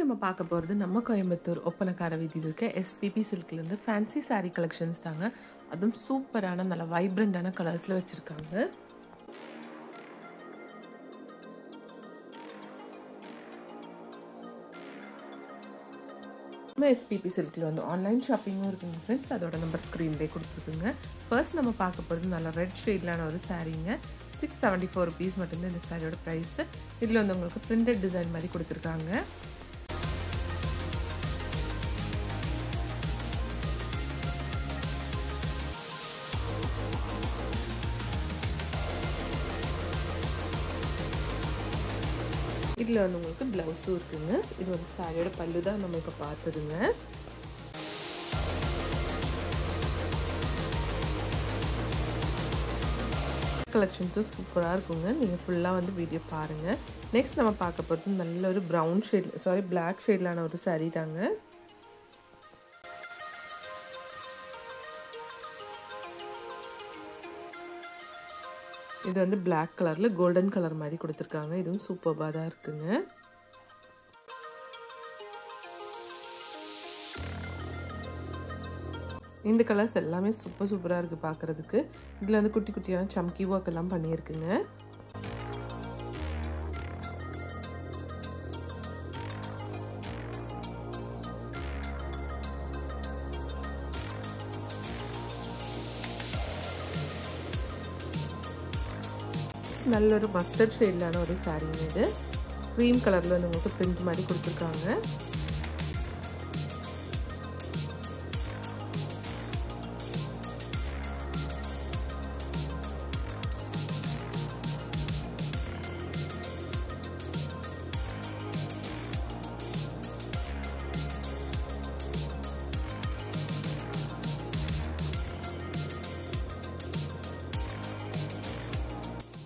நம்ம பார்க்க போகிறது நம்ம கோயம்புத்தூர் ஒப்பனக்கார வீதியில் இருக்க எஸ்பிபி சில்க்லேருந்து ஃபேன்சி சாரீ கலெக்ஷன்ஸ் தாங்க. அதுவும் சூப்பரான நல்ல வைப்ரண்டான கலர்ஸில் வச்சுருக்காங்க. நம்ம எஸ்பிபி சில்கில் வந்து ஆன்லைன் ஷாப்பிங்கும் இருக்குங்க ஃப்ரெண்ட்ஸ். அதோட நம்பர் ஸ்க்ரீன்லேயே கொடுத்துருக்குங்க. ஃபர்ஸ்ட் நம்ம பார்க்க போகிறது நல்ல ரெட் ஷேட்லான ஒரு சாரீங்க. 674 rupees மட்டும்தான் இந்த சாரியோட ப்ரைஸ். இதில் வந்து உங்களுக்கு பிரிண்டட் டிசைன் மாதிரி கொடுத்துருக்காங்க. இதில் வந்து உங்களுக்கு ப்ளவுஸும் இருக்குங்க. இது வந்து சாரியோட பல்லு தான் நம்ம இப்போ பார்த்ததுங்க. கலெக்ஷன்ஸும் சூப்பராக இருக்குங்க. நீங்கள் ஃபுல்லாக வந்து வீடியோ பாருங்கள். நெக்ஸ்ட் நம்ம பார்க்க போகிறது நல்ல ஒரு ப்ரௌன் ஷேட் பிளாக் ஷேட்லான ஒரு சாரீ தாங்க. இது வந்து பிளாக் கலரில் கோல்டன் கலர் மாதிரி கொடுத்துருக்காங்க. இதுவும் சூப்பராக தான் இருக்குங்க. இந்த கலர்ஸ் எல்லாமே சூப்பராக இருக்குது பார்க்குறதுக்கு. இதில் வந்து குட்டி குட்டியான சம்கி ஒர்க் எல்லாம் பண்ணியிருக்குங்க. நல்ல ஒரு மஸ்டர்ட் ஷேட்லான ஒரு சாரீங்க. இது க்ரீம் கலரில் வந்து உங்களுக்கு பிரிண்ட் மாதிரி கொடுத்துருக்காங்க.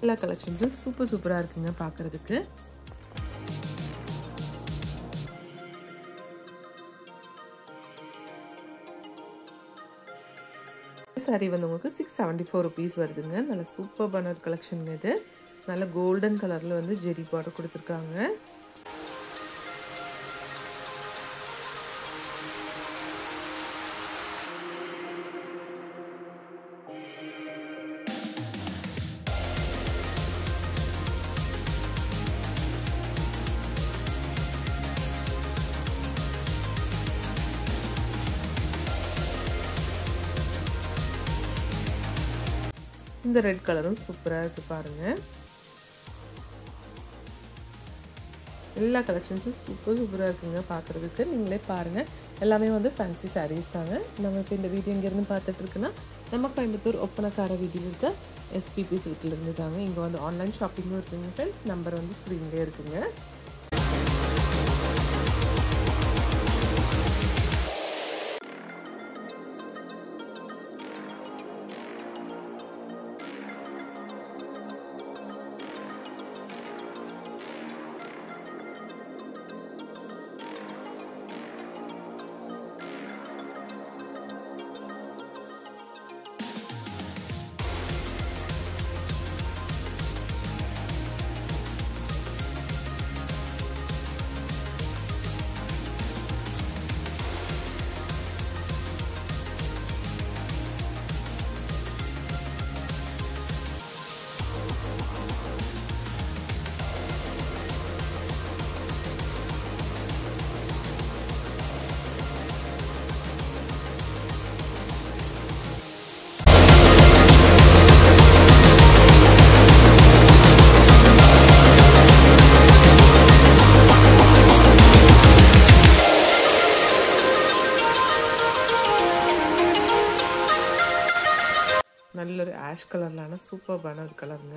எல்லா கலெக்ஷன்ஸும் சூப்பராக இருக்குங்க பார்க்குறதுக்கு. சாரி வந்து உங்களுக்கு 674 rupees வருதுங்க. நல்ல சூப்பரான ஒரு கலெக்ஷன் இது. நல்ல கோல்டன் கலரில் வந்து ஜெரி பார்டர் கொடுத்துருக்காங்க. இந்த ரெட் கலரும் சூப்பராக இருக்குது பாருங்கள். எல்லா கலெக்ஷன்ஸும் சூப்பராக இருக்குங்க பார்க்குறதுக்கு. நீங்களே பாருங்கள். எல்லாமே வந்து ஃபேன்சி சாரீஸ் தாங்க. நம்ம இப்போ இந்த வீடியோ இங்கேருந்து பார்த்துட்டு இருக்குன்னா நம்ம கோயம்புத்தூர் ஒப்பனக்கார வீதியில் இருக்க எஸ்பிபி சில்க்லேருந்து தாங்க. இங்கே வந்து ஆன்லைன் ஷாப்பிங்கும் இருக்குங்க ஃப்ரெண்ட்ஸ். நம்பர் வந்து ஸ்க்ரீன்லேயே இருக்குங்க. நல்ல ஒரு ஆஷ் கலர்லான சூப்பரான ஒரு கலருங்க.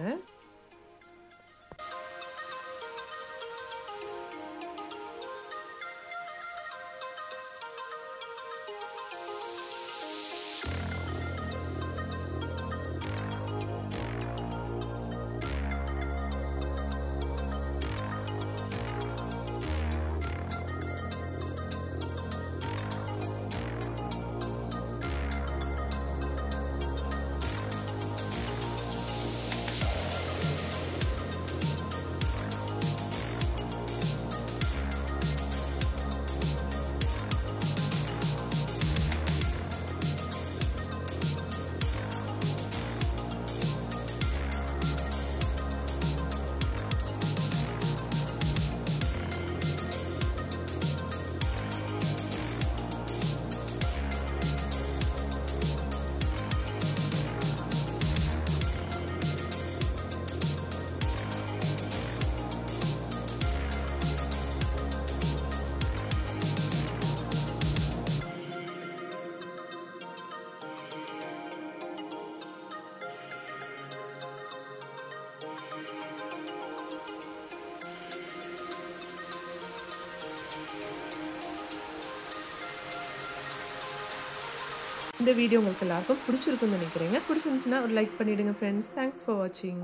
இந்த வீடியோ உங்களுக்கு எல்லாருக்கும் பிடிச்சிருக்குன்னு நினைக்கிறேங்க. பிடிச்சிருந்துச்சுன்னா ஒரு லைக் பண்ணிவிடுங்க ஃப்ரெண்ட்ஸ். தேங்க்ஸ் ஃபார் வாட்சிங்.